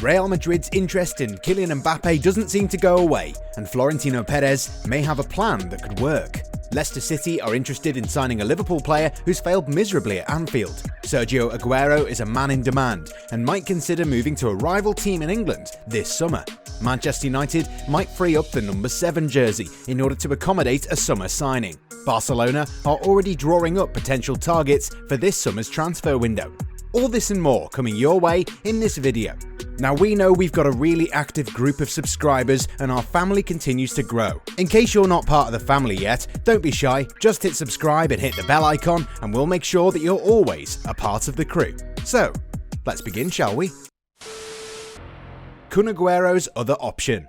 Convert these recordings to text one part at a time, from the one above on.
Real Madrid's interest in Kylian Mbappe doesn't seem to go away, and Florentino Perez may have a plan that could work. Leicester City are interested in signing a Liverpool player who's failed miserably at Anfield. Sergio Aguero is a man in demand and might consider moving to a rival team in England this summer. Manchester United might free up the number 7 jersey in order to accommodate a summer signing. Barcelona are already drawing up potential targets for this summer's transfer window. All this and more coming your way in this video. Now we know we've got a really active group of subscribers and our family continues to grow. In case you're not part of the family yet, don't be shy, just hit subscribe and hit the bell icon and we'll make sure that you're always a part of the crew. So, let's begin, shall we? Kun Aguero's other option.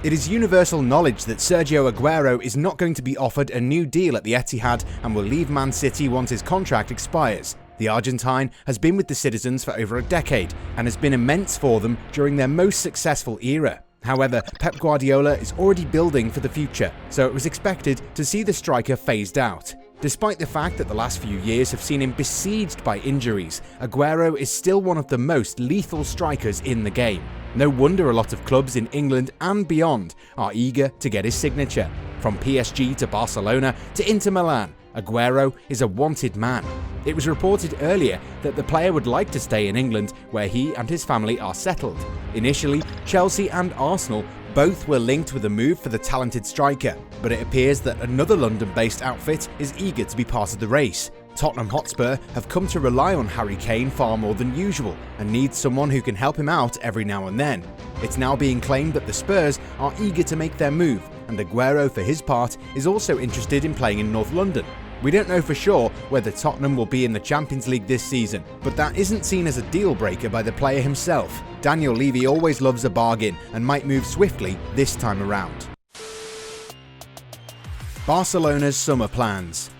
It is universal knowledge that Sergio Aguero is not going to be offered a new deal at the Etihad and will leave Man City once his contract expires. The Argentine has been with the Citizens for over a decade and has been immense for them during their most successful era. However, Pep Guardiola is already building for the future, so it was expected to see the striker phased out. Despite the fact that the last few years have seen him besieged by injuries, Aguero is still one of the most lethal strikers in the game. No wonder a lot of clubs in England and beyond are eager to get his signature. From PSG to Barcelona to Inter Milan, Aguero is a wanted man. It was reported earlier that the player would like to stay in England, where he and his family are settled. Initially, Chelsea and Arsenal both were linked with a move for the talented striker, but it appears that another London-based outfit is eager to be part of the race. Tottenham Hotspur have come to rely on Harry Kane far more than usual and need someone who can help him out every now and then. It's now being claimed that the Spurs are eager to make their move, and Aguero for his part is also interested in playing in North London. We don't know for sure whether Tottenham will be in the Champions League this season, but that isn't seen as a deal breaker by the player himself. Daniel Levy always loves a bargain and might move swiftly this time around. Barcelona's summer plans.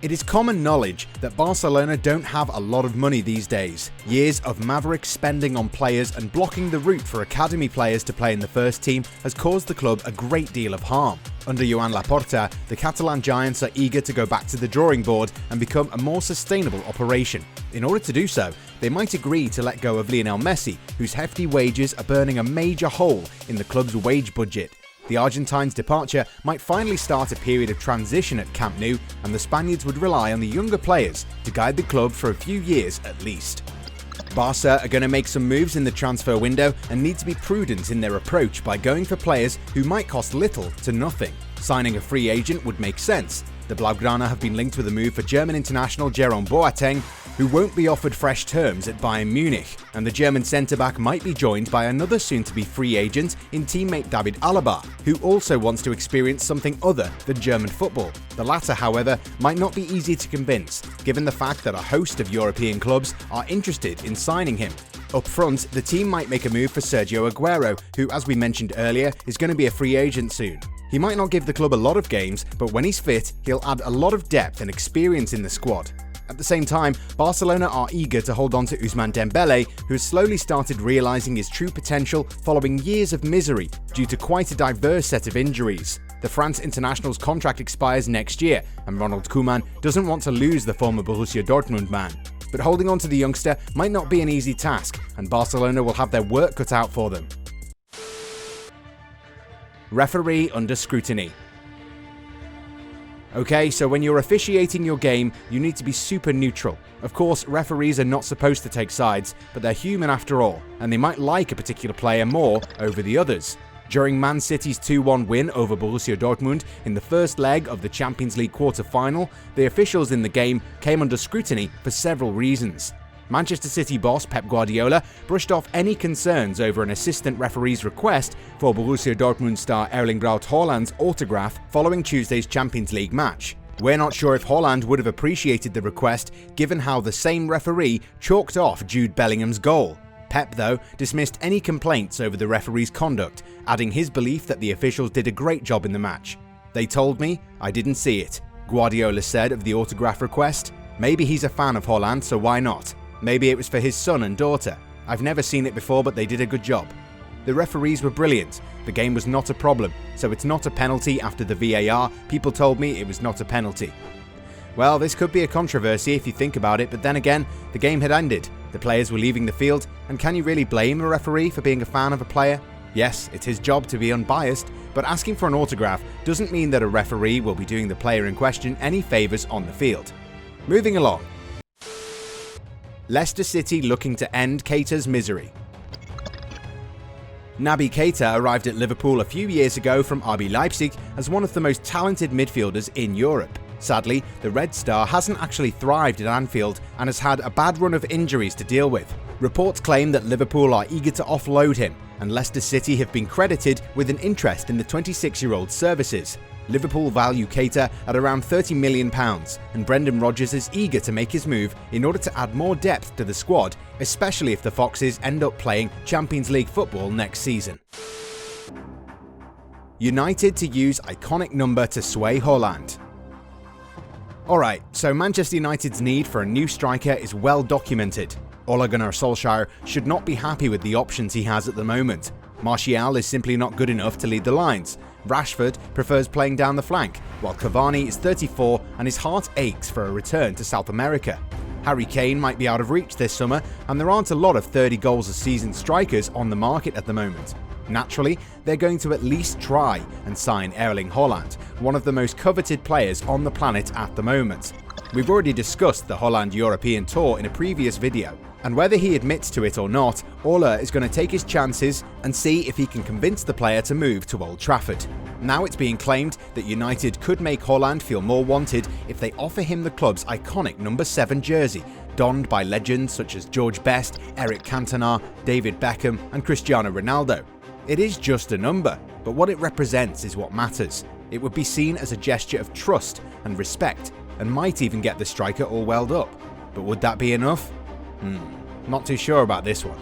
It is common knowledge that Barcelona don't have a lot of money these days. Years of maverick spending on players and blocking the route for academy players to play in the first team has caused the club a great deal of harm. Under Joan Laporta, the Catalan giants are eager to go back to the drawing board and become a more sustainable operation. In order to do so, they might agree to let go of Lionel Messi, whose hefty wages are burning a major hole in the club's wage budget. The Argentine's departure might finally start a period of transition at Camp Nou, and the Spaniards would rely on the younger players to guide the club for a few years at least. Barca are going to make some moves in the transfer window and need to be prudent in their approach by going for players who might cost little to nothing. Signing a free agent would make sense. The Blaugrana have been linked with a move for German international Jerome Boateng, who won't be offered fresh terms at Bayern Munich, and the German centre-back might be joined by another soon-to-be free agent in teammate David Alaba, who also wants to experience something other than German football. The latter, however, might not be easy to convince, given the fact that a host of European clubs are interested in signing him. Up front, the team might make a move for Sergio Aguero, who, as we mentioned earlier, is going to be a free agent soon. He might not give the club a lot of games, but when he's fit, he'll add a lot of depth and experience in the squad. At the same time, Barcelona are eager to hold on to Ousmane Dembele, who has slowly started realising his true potential following years of misery due to quite a diverse set of injuries. The France international's contract expires next year, and Ronald Koeman doesn't want to lose the former Borussia Dortmund man. But holding on to the youngster might not be an easy task, and Barcelona will have their work cut out for them. Referee under scrutiny. Okay, so when you're officiating your game, you need to be super neutral. Of course, referees are not supposed to take sides, but they're human after all, and they might like a particular player more over the others. During Man City's 2-1 win over Borussia Dortmund in the first leg of the Champions League quarter-final, the officials in the game came under scrutiny for several reasons. Manchester City boss Pep Guardiola brushed off any concerns over an assistant referee's request for Borussia Dortmund star Erling Braut Haaland's autograph following Tuesday's Champions League match. We're not sure if Haaland would have appreciated the request given how the same referee chalked off Jude Bellingham's goal. Pep, though, dismissed any complaints over the referee's conduct, adding his belief that the officials did a great job in the match. "They told me, I didn't see it," Guardiola said of the autograph request. Maybe he's a fan of Haaland, so why not? Maybe it was for his son and daughter. I've never seen it before, but they did a good job. The referees were brilliant. The game was not a problem, so it's not a penalty after the VAR. People told me it was not a penalty. Well, this could be a controversy if you think about it, but then again, the game had ended. The players were leaving the field, and can you really blame a referee for being a fan of a player? Yes, it's his job to be unbiased, but asking for an autograph doesn't mean that a referee will be doing the player in question any favours on the field. Moving along. Leicester City looking to end Keita's misery. Naby Keita arrived at Liverpool a few years ago from RB Leipzig as one of the most talented midfielders in Europe. Sadly, the Red Star hasn't actually thrived at Anfield and has had a bad run of injuries to deal with. Reports claim that Liverpool are eager to offload him, and Leicester City have been credited with an interest in the 26-year-old's services. Liverpool value Keita at around £30 million, and Brendan Rodgers is eager to make his move in order to add more depth to the squad, especially if the Foxes end up playing Champions League football next season. United to use iconic number to sway Haaland. Alright, so Manchester United's need for a new striker is well documented. Ole Gunnar Solskjaer should not be happy with the options he has at the moment. Martial is simply not good enough to lead the lines. Rashford prefers playing down the flank, while Cavani is 34 and his heart aches for a return to South America. Harry Kane might be out of reach this summer, and there aren't a lot of 30 goals a season strikers on the market at the moment. Naturally, they're going to at least try and sign Erling Haaland, one of the most coveted players on the planet at the moment. We've already discussed the Haaland European tour in a previous video, and whether he admits to it or not, Ole is going to take his chances and see if he can convince the player to move to Old Trafford. Now it's being claimed that United could make Haaland feel more wanted if they offer him the club's iconic number 7 jersey, donned by legends such as George Best, Eric Cantona, David Beckham and Cristiano Ronaldo. It is just a number, but what it represents is what matters. It would be seen as a gesture of trust and respect, and might even get the striker all welled up. But would that be enough? Not too sure about this one.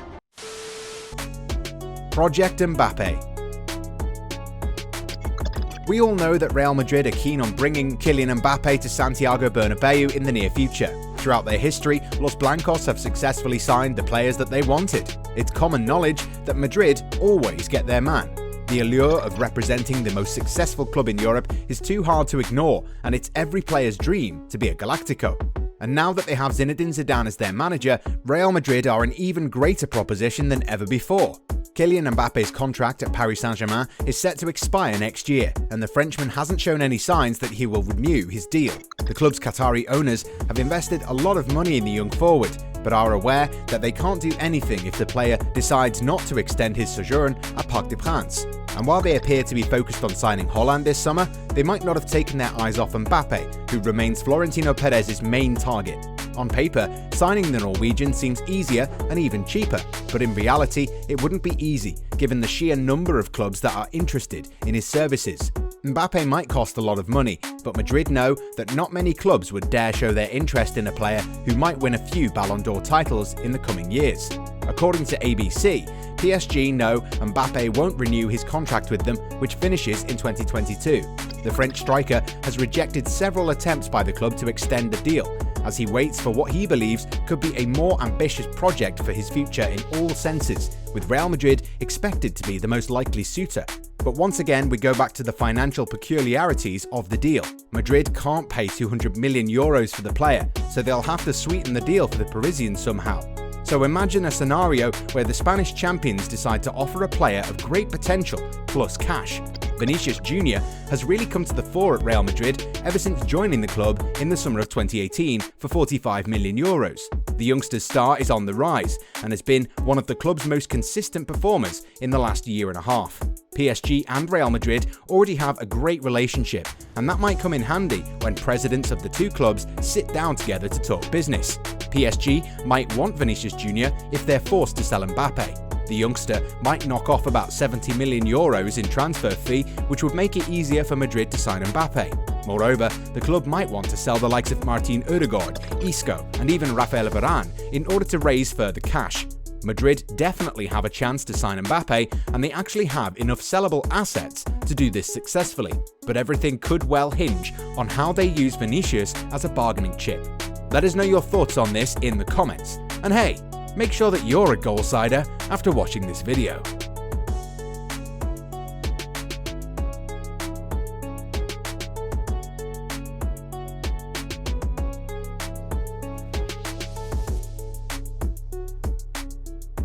Project Mbappé. We all know that Real Madrid are keen on bringing Kylian Mbappé to Santiago Bernabeu in the near future. Throughout their history, Los Blancos have successfully signed the players that they wanted. It's common knowledge that Madrid always get their man. The allure of representing the most successful club in Europe is too hard to ignore, and it's every player's dream to be a Galactico. And now that they have Zinedine Zidane as their manager, Real Madrid are an even greater proposition than ever before. Kylian Mbappe's contract at Paris Saint-Germain is set to expire next year, and the Frenchman hasn't shown any signs that he will renew his deal. The club's Qatari owners have invested a lot of money in the young forward, but are aware that they can't do anything if the player decides not to extend his sojourn at Parc des Princes. And while they appear to be focused on signing Haaland this summer, they might not have taken their eyes off Mbappé, who remains Florentino Perez's main target. On paper, signing the Norwegian seems easier and even cheaper, but in reality, it wouldn't be easy, given the sheer number of clubs that are interested in his services. Mbappé might cost a lot of money, but Madrid know that not many clubs would dare show their interest in a player who might win a few Ballon d'Or titles in the coming years. According to ABC, PSG know Mbappé won't renew his contract with them, which finishes in 2022. The French striker has rejected several attempts by the club to extend the deal, as he waits for what he believes could be a more ambitious project for his future in all senses, with Real Madrid expected to be the most likely suitor. But once again, we go back to the financial peculiarities of the deal. Madrid can't pay €200 million for the player, so they'll have to sweeten the deal for the Parisians somehow. So imagine a scenario where the Spanish champions decide to offer a player of great potential plus cash. Vinicius Jr. has really come to the fore at Real Madrid ever since joining the club in the summer of 2018 for €45 million. The youngster's star is on the rise and has been one of the club's most consistent performers in the last year and a half. PSG and Real Madrid already have a great relationship, and that might come in handy when presidents of the two clubs sit down together to talk business. PSG might want Vinicius Jr. if they're forced to sell Mbappé. The youngster might knock off about €70 million in transfer fee, which would make it easier for Madrid to sign Mbappé. Moreover, the club might want to sell the likes of Martin Ødegaard, Isco, and even Rafael Varane in order to raise further cash. Madrid definitely have a chance to sign Mbappé, and they actually have enough sellable assets to do this successfully. But everything could well hinge on how they use Vinicius as a bargaining chip. Let us know your thoughts on this in the comments. And hey, make sure that you're a goal-sider after watching this video.